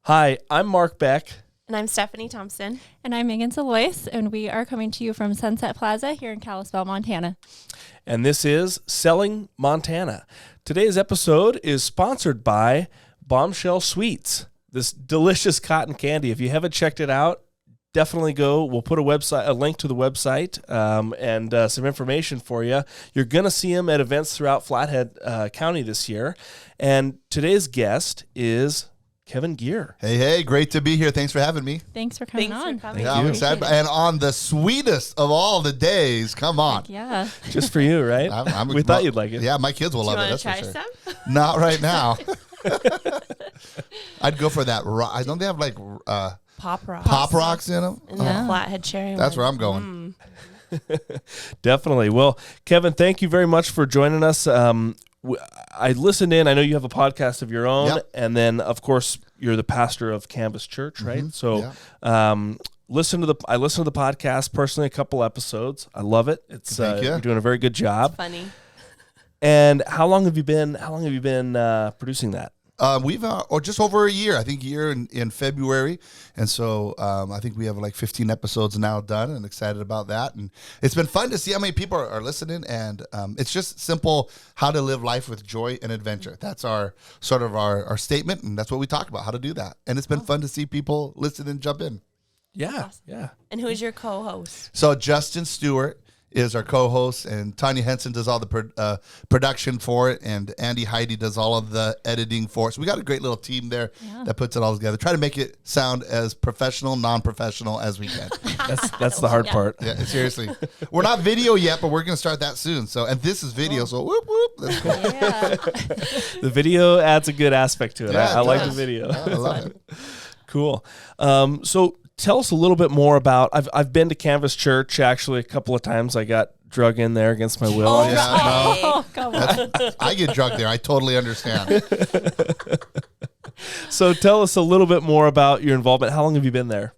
Hi, I'm Mark Beck. And I'm Stephanie Thompson. And I'm Megan Salois, and we are coming to you from Sunset Plaza here in Kalispell, Montana. And this is Selling Montana. Today's episode is sponsored by Bombshell Sweets, this delicious cotton candy. If you haven't checked it out, definitely go. We'll put a link to the website and some information for you. You're going to see them at events throughout Flathead County this year. And today's guest is Kevin Geer. Hey, great to be here. Thanks for having me. Thanks for coming on. Yeah, I'm excited. And on the sweetest of all the days, come on. Heck yeah. Just for you, right? We thought you'd like it. Yeah, my kids will love it. That's for sure. Some? Not right now. I'd go for that. I don't they have like Pop Rocks. Pop Rocks in them? And the Flathead Cherry. That's where I'm going. Definitely. Well, Kevin, thank you very much for joining us. I listened in. I know you have a podcast of your own, and then, of course, you're the pastor of Canvas Church, right? Mm-hmm. So, I listened to the podcast personally, a couple episodes. I love it. It's you're doing a very good job. It's funny. And how long have you been producing that? We've just over a year. I think a year in February, and so I think we have like 15 episodes now done, and excited about that. And it's been fun to see how many people are listening. And it's just simple: how to live life with joy and adventure. That's our statement, and that's what we talk about: how to do that. And it's been fun to see people listen and jump in. Yeah, awesome. Yeah. And who's your co-host? So Justin Stewart is our co-host, and Tanya Henson does all the production for it, and Andy Heidi does all of the editing for it. So we got a great little team there that puts it all together. Try to make it sound as professional, non-professional as we can. That's the hard part. Yeah, seriously. We're not video yet, but we're going to start that soon. So, and this is video, so whoop, whoop. That's cool. Yeah. The video adds a good aspect to it. Yeah, I like the video. Yeah, I love it. Cool. So tell us a little bit more about. I've been to Canvas Church actually a couple of times. I got drug in there against my will. Come on. I get drunk there. I totally understand. So tell us a little bit more about your involvement. How long have you been there?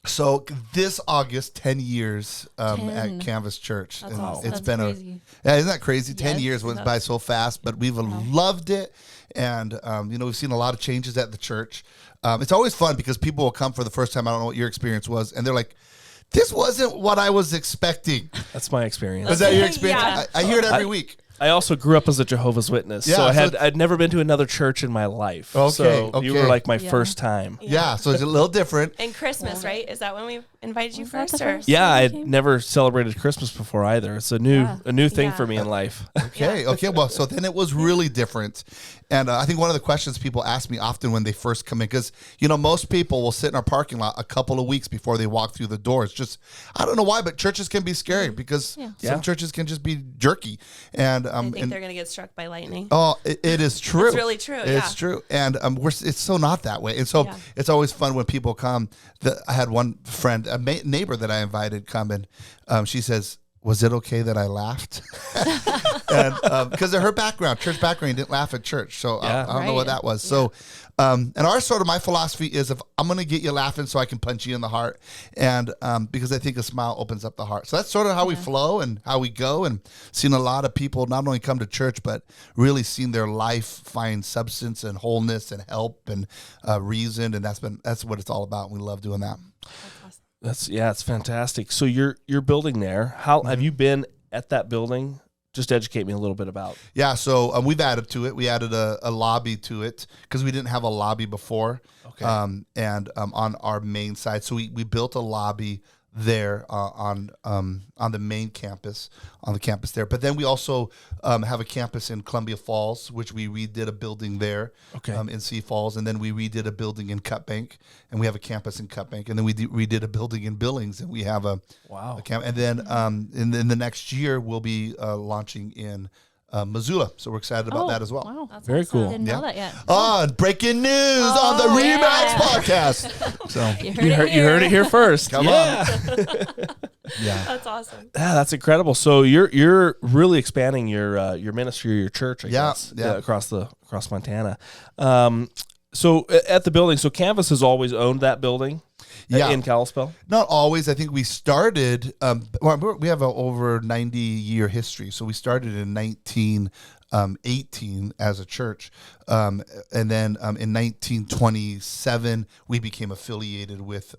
So this August, 10 years at Canvas Church. That's and awesome. It's That's been crazy. isn't that crazy? 10 Yes, years went by so fast, but we've loved it. And, we've seen a lot of changes at the church. It's always fun because people will come for the first time. I don't know what your experience was. And they're like, this wasn't what I was expecting. That's my experience. Was that your experience? Yeah. I hear it every week. I also grew up as a Jehovah's Witness, so I'd never been to another church in my life. Okay, so you were like my first time. Yeah, so it's a little different. And Christmas, right? Is that when we invited you Was that first? the Or? first? Yeah, I'd Okay. never celebrated Christmas before either. It's a new thing for me in life. Okay. Well, so then it was really different. And I think one of the questions people ask me often when they first come in, because, most people will sit in our parking lot a couple of weeks before they walk through the doors. Just, I don't know why, but churches can be scary because some churches can just be jerky. And I think they're going to get struck by lightning. Oh, it is true. It's really true. It's true. And it's so not that way. And so it's always fun when people come. I had one friend, a neighbor that I invited come, and she says, was it okay that I laughed? And because of her background, church background, didn't laugh at church. So I don't know what that was. So, and my philosophy is, if I'm going to get you laughing so I can punch you in the heart, and because I think a smile opens up the heart. So that's sort of how we flow and how we go, and seen a lot of people not only come to church, but really seen their life find substance and wholeness and help and reason. And that's what it's all about. We love doing that. It's fantastic. So you're building there. How have you been at that building? Just educate me a little bit about. Yeah, so we've added to it. We added a lobby to it because we didn't have a lobby before. Okay. And on our main side, so we built a lobby there on the main campus, on the campus there. But then we also have a campus in Columbia Falls, which we redid a building there in Sioux Falls. And then we redid a building in Cut Bank, and we have a campus in Cut Bank. And then we redid a building in Billings, and we have a camp. And then in the next year, we'll be launching in Missoula. So we're excited about that as well. Wow. That's Very awesome. cool. Didn't know that yet. Breaking news on the Remax podcast. So You heard it here first. Come on. Yeah. That's awesome. Yeah, that's incredible. So you're really expanding your ministry, your church, I guess, across Montana. So at the building, so Canvas has always owned that building. In Kalispell? Not always. I think we started, we have a over 90-year history. So we started in 18 as a church. And then in 1927, we became affiliated with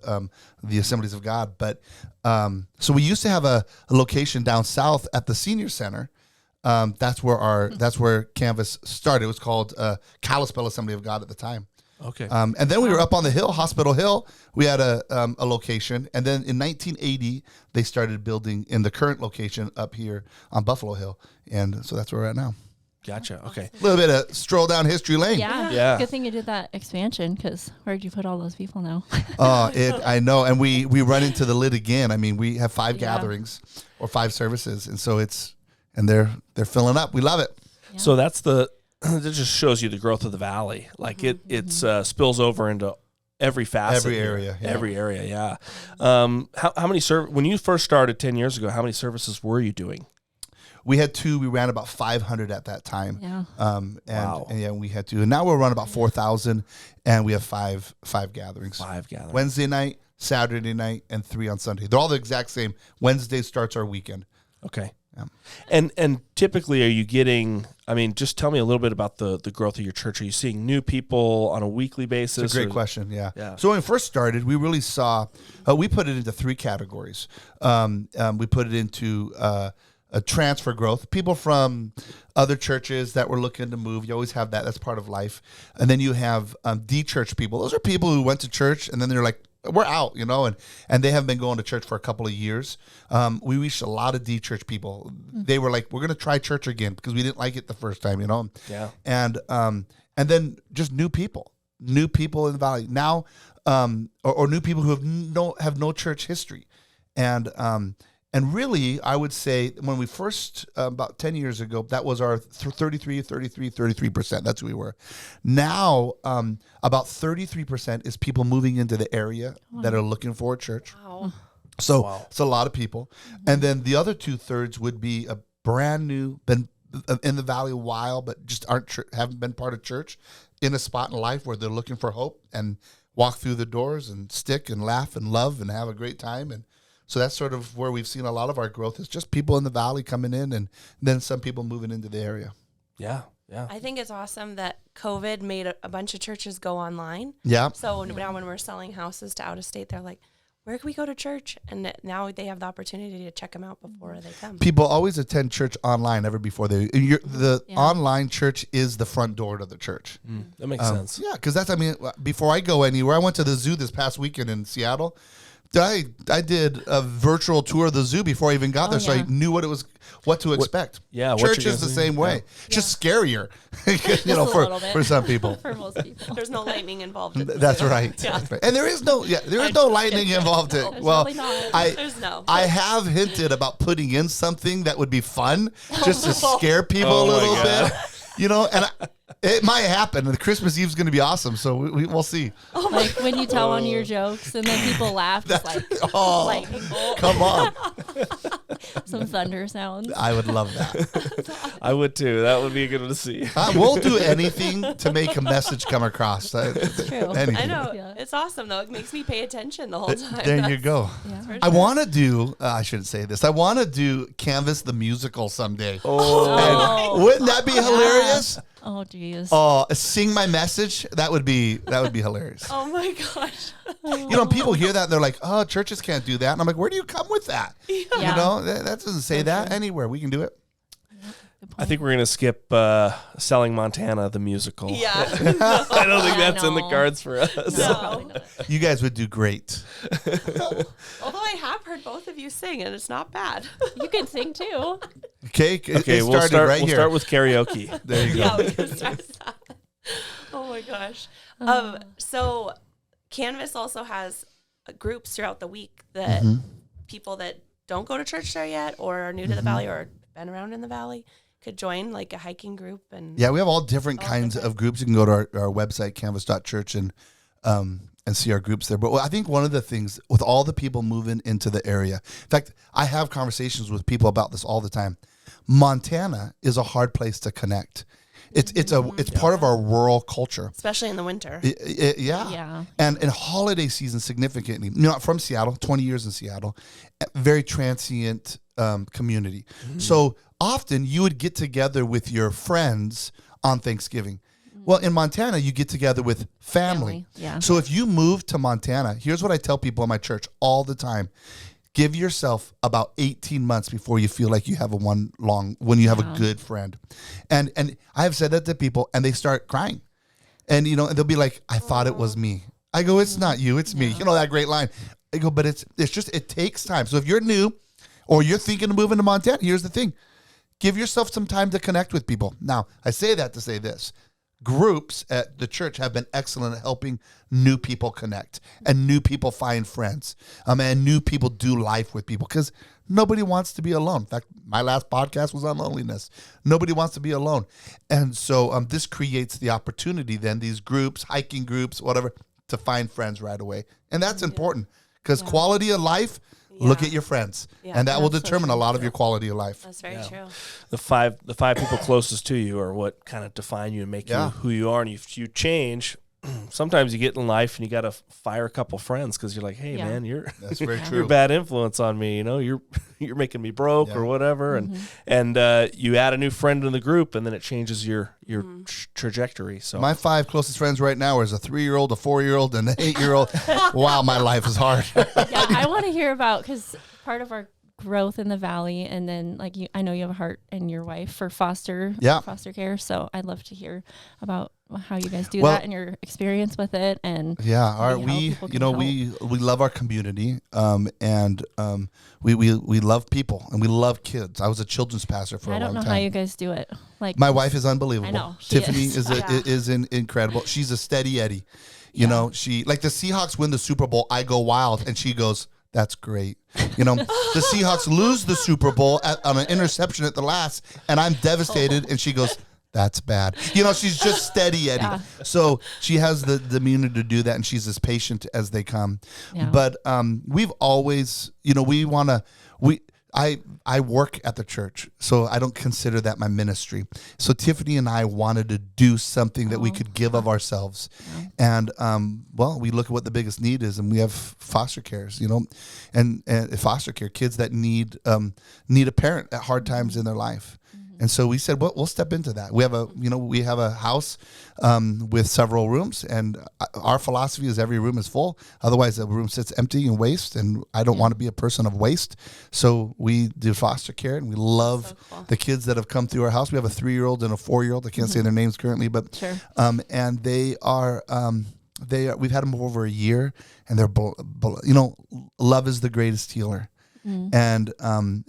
the Assemblies of God. But so we used to have a location down south at the Senior Center. That's where Canvas started. It was called Kalispell Assembly of God at the time. Okay. And then we were up on the hill, Hospital Hill. We had a location. And then in 1980, they started building in the current location up here on Buffalo Hill. And so that's where we're at now. Gotcha. Okay. A little bit of stroll down history lane. Yeah. Good thing you did that expansion, because where'd you put all those people now? I know. And we run into the lid again. I mean, we have 5 gatherings or 5 services. And so they're filling up. We love it. Yeah. So that just shows you the growth of the valley. Like it spills over into every facet. Every area. Yeah. Every area. Yeah. How many when you first started 10 years ago, how many services were you doing? We had 2. We ran about 500 at that time. Yeah. And yeah, we had 2. And now we're running about 4,000, and we have 5 gatherings. 5 gatherings. Wednesday night, Saturday night, and 3 on Sunday. They're all the exact same. Wednesday starts our weekend. Okay. Yeah. And typically, are you getting? I mean, just tell me a little bit about the growth of your church. Are you seeing new people on a weekly basis? It's a great question. Yeah. Yeah. So when we first started, we really saw. We put it into 3 categories. We put it into a transfer growth. People from other churches that were looking to move. You always have that. That's part of life. And then you have de-church people. Those are people who went to church and then they're like, we're out, and they have been going to church for a couple of years. We reached a lot of de-church people. They were like, we're going to try church again because we didn't like it the first time, Yeah. And then just new people in the valley now, or new people who have no church history. And really, I would say when we first, about 10 years ago, that was our 33%. That's who we were. Now, about 33% is people moving into the area that are looking for a church. Wow. So it's a lot of people. And then the other 2/3 would be a brand new, been in the valley a while, but just haven't been part of church, in a spot in life where they're looking for hope and walk through the doors and stick and laugh and love and have a great time. And so that's sort of where we've seen a lot of our growth, is just people in the valley coming in, and then some people moving into the area. Yeah. Yeah. I think it's awesome that COVID made a bunch of churches go online. Yeah. So now when we're selling houses to out of state, they're like, where can we go to church? And now they have the opportunity to check them out before they come. People always attend church online ever before online church is the front door to the church. That makes sense. Yeah, because before I go anywhere, I went to the zoo this past weekend in Seattle. I did a virtual tour of the zoo before I even got there, so I knew what to expect. Church is the same way. Yeah. Just scarier, for some people. For most people, there's no lightning involved. That's right. Yeah. That's right. And there is no lightning involved. Well, really not. There's no. I have hinted about putting in something that would be fun, just to scare people a little bit. And it might happen. And the Christmas Eve is going to be awesome, so we'll see. Like when you tell one of your jokes and then people laugh, it's like lightning bolt. Come on. Some thunder sounds. I would love that. I would too. That would be good to see. We'll do anything to make a message come across. It's true. Anything. I know. Yeah. It's awesome, though. It makes me pay attention the whole time. There you go. Yeah. I want to do, I shouldn't say this, I want to do Canvas the musical someday. Oh. And wouldn't that be hilarious? Oh, geez. Oh, sing my message? That would be hilarious. Oh, my gosh. People hear that and they're like, oh, churches can't do that. And I'm like, where do you come with that? Yeah. That doesn't say that anywhere. We can do it. I think we're going to skip Selling Montana, the musical. Yeah. I don't think that's in the cards for us. No, probably not. You guys would do great. Although I have heard both of you sing, and it's not bad. You can sing too. Okay, We'll start with karaoke. There you go. Yeah, we can start that. Oh, my gosh. So Canvas also has groups throughout the week that people that don't go to church there yet or are new to the valley or been around in the valley could join, like a hiking group. And yeah, we have all different kinds of groups. You can go to our website, canvas.church, and see our groups there. But I think one of the things with all the people moving into the area, in fact, I have conversations with people about this all the time. Montana is a hard place to connect. It's part of our rural culture, especially in the winter. Yeah. And in holiday season, significantly. From Seattle, 20 years in Seattle, very transient community. So often you would get together with your friends on Thanksgiving. Well, in Montana, you get together with family. Yeah. So if you move to Montana, here's what I tell people in my church all the time. Give yourself about 18 months before you feel like you have when you have a good friend. And I have said that to people, and they start crying. And, and they'll be like, I thought it was me. I go, it's not you, it's me. You know that great line. I go, but it's just, it takes time. So if you're new or you're thinking of moving to Montana, here's the thing. Give yourself some time to connect with people. Now, I say that to say this. Groups at the church have been excellent at helping new people connect and new people find friends, and new people do life with people, because nobody wants to be alone. In fact, my last podcast was on loneliness. Nobody wants to be alone. And so this creates the opportunity then, these groups, hiking groups, whatever, to find friends right away. And that's important, because quality of life, look at your friends, and that will determine a lot of your quality of life. That's very true. The five people closest to you are what kind of define you and make you who you are. And if you change, sometimes you get in life and you got to fire a couple friends, because you're like, hey man, That's very true. you're a bad influence on me. You're making me broke or whatever. And you add a new friend in the group, and then it changes your trajectory. So my 5 closest friends right now is a 3-year-old, a 4-year-old, and an 8-year-old. Wow, my life is hard. I want to hear about, because part of our growth in the valley, and then I know you have a heart and your wife for foster care. So I'd love to hear about how you guys do that and your experience with it. And we love our community, and we love people, and we love kids. I was a children's pastor for a long time. I don't know how you guys do it. My wife is unbelievable. I know, Tiffany is incredible. She's a steady Eddie. You know, she, like, the Seahawks win the Super Bowl, I go wild, and she goes, that's great. The Seahawks lose the Super Bowl on an interception at the last, and I'm devastated, and she goes, that's bad. She's just steady Eddie. Yeah. So she has the demeanor to do that, and she's as patient as they come. Yeah. But we've always, I work at the church, so I don't consider that my ministry. So Tiffany and I wanted to do something that we could give of ourselves. Yeah. And, we look at what the biggest need is, and we have foster cares, and foster care, kids that need a parent at hard times in their life. And so we said, we'll step into that. We have a house with several rooms, and our philosophy is every room is full. Otherwise, the room sits empty and waste, and I don't want to be a person of waste. So we do foster care, and we love the kids that have come through our house. We have a 3-year-old and a 4-year-old. I can't say their names currently, but sure. And they are we've had them for over a year, and they're love is the greatest healer. And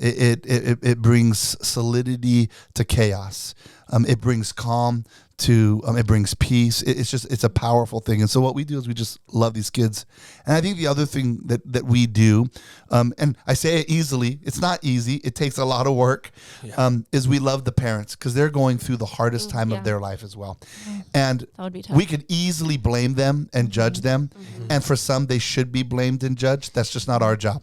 it brings solidity to chaos. It brings calm to it brings peace. It's a powerful thing. And so what we do is we just love these kids. And I think the other thing that we do, and I say it easily, it's not easy, it takes a lot of work, is we love the parents, because they're going through the hardest time of their life as well. And that would be tough. We could easily blame them and judge them. And for some, they should be blamed and judged. That's just not our job.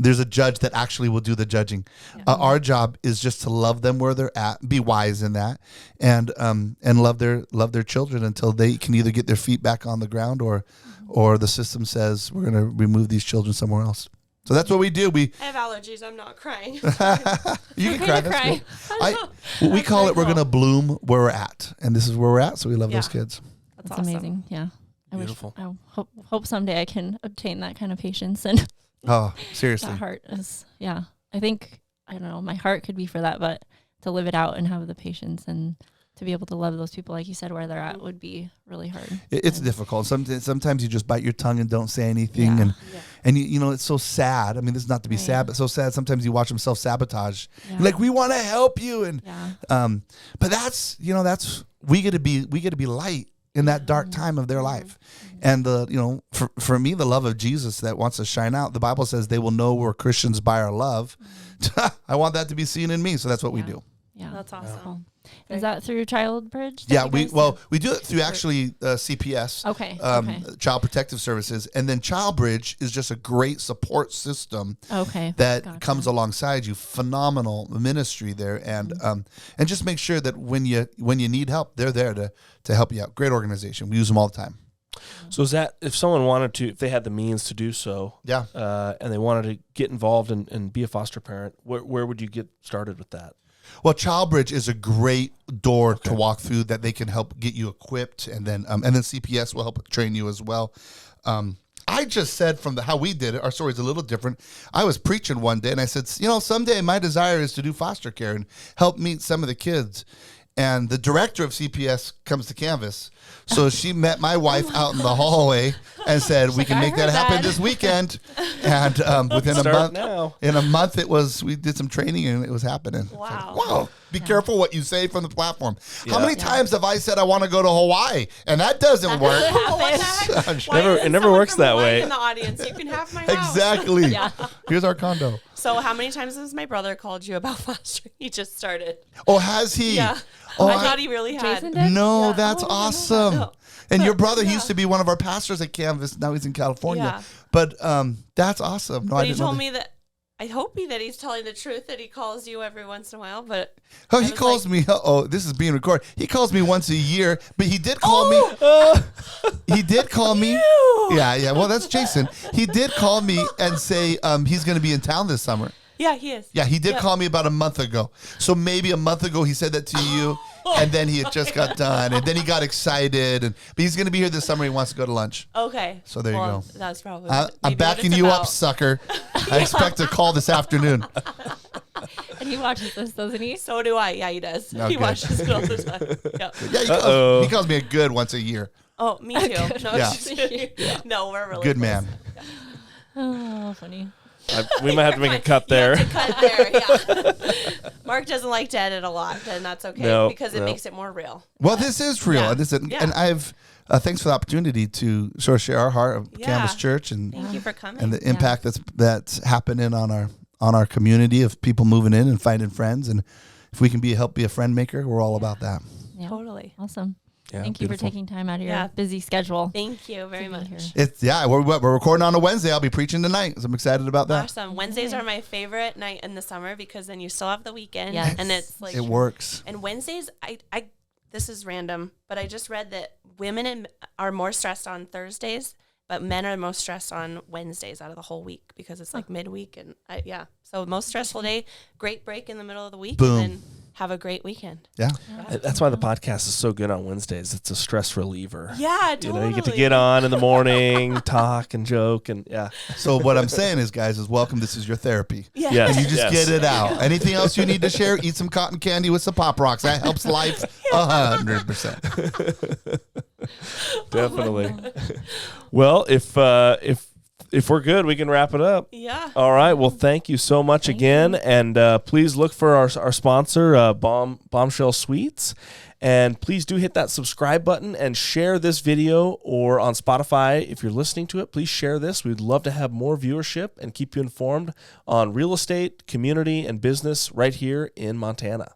There's a judge that actually will do the judging. Our job is just to love them where they're at, be wise in that, and love their children until they can either get their feet back on the ground, or the system says we're going to remove these children somewhere else. So that's what we do. I have allergies. I'm not crying. You can cry. That's good. We call it, we're going to bloom where we're at, and this is where we're at. So we love those kids. That's awesome. Amazing. Yeah. Beautiful. I hope someday I can obtain that kind of patience and. Oh, seriously. That heart is, I think, I don't know, my heart could be for that, but to live it out and have the patience and to be able to love those people, like you said, where they're at would be really hard. It's difficult. Sometimes you just bite your tongue and don't say anything. And it's so sad. I mean, this is not to be sad, but so sad. Sometimes you watch them self-sabotage. Yeah. Like, we want to help you. And, but that's we get to be light in that dark time of their life. And for me, the love of Jesus that wants to shine out, the Bible says they will know we're Christians by our love. I want that to be seen in me. So that's what we do. Yeah. That's awesome. Is that through Child Bridge? Yeah, we do it through actually CPS. Okay. Child Protective Services, and then Child Bridge is just a great support system. Okay. That comes alongside you. Phenomenal ministry there, and just make sure that when you need help, they're there to help you out. Great organization. We use them all the time. So is that if someone wanted to, if they had the means to do so, and they wanted to get involved and be a foster parent, where would you get started with that? Well, ChildBridge is a great door to walk through that they can help get you equipped, and then CPS will help train you as well. I just said from how we did it, our story is a little different. I was preaching one day and I said, someday my desire is to do foster care and help meet some of the kids. And the director of CPS comes to Canvas. So she met my wife out in the hallway and said, we can make that happen this weekend. And within a month, we did some training and it was happening. Wow. Like, wow. Be careful what you say from the platform. Yeah. How many times have I said I want to go to Hawaii? And that doesn't work. It never works that way. In the audience, you can have my house. Exactly. Here's our condo. So how many times has my brother called you about fostering? He just started. Oh, has he? Yeah. I thought he really had. Jason did? No, that's awesome. No. And your brother used to be one of our pastors at Canvas. Now he's in California. Yeah. But that's awesome. No, but he told me that. I hope that he's telling the truth, that he calls you every once in a while, but... Oh, he calls me... Oh, this is being recorded. He calls me once a year, but he did call me... He did call me... Yeah. Well, that's Jason. He did call me and say he's going to be in town this summer. Yeah, he is. Yeah, he did call me about a month ago. So maybe a month ago he said that to you, and then he had just got done, and then he got excited. But he's going to be here this summer. He wants to go to lunch. Okay. So there you go. That's probably. I'm backing you up, sucker. I expect a call this afternoon. And he watches this, doesn't he? So do I. Yeah, he does. He watches it all the time. Yeah, he calls me a good once a year. Oh, me too. No, we're really good close. Man. Oh, funny. We might have to make a cut there. Mark doesn't like to edit a lot, and that's okay because it makes it more real. Well, this is real, and I've thanks for the opportunity to sort of share our heart of Canvas Church and thank you for coming and the impact that's happening on our community of people moving in and finding friends, and if we can be a friend maker, we're all about that. Yeah. Totally awesome. Yeah, thank you for taking time out of your busy schedule. Thank you very much. We're recording on a Wednesday. I'll be preaching tonight, so I'm excited about that. Awesome. Wednesdays are my favorite night in the summer because then you still have the weekend, and it's like it works. And Wednesdays, I this is random, but I just read that women are more stressed on Thursdays, but men are most stressed on Wednesdays out of the whole week because it's like midweek, and so most stressful day, great break in the middle of the week, Boom. And then have a great weekend. Yeah. That's why the podcast is so good on Wednesdays. It's a stress reliever. Yeah, totally. You get to get on in the morning, talk and joke, and So what I'm saying is, guys, is welcome. This is your therapy. Yeah. Yes. And you just get it out. Anything else you need to share? Eat some cotton candy with some Pop Rocks. That helps life 100%. Definitely. Well, if we're good, we can wrap it up. Yeah. All right. Well, thank you so much again. And please look for our sponsor, Bombshell Sweets. And please do hit that subscribe button and share this video, or on Spotify, if you're listening to it, please share this. We'd love to have more viewership and keep you informed on real estate, community, and business right here in Montana.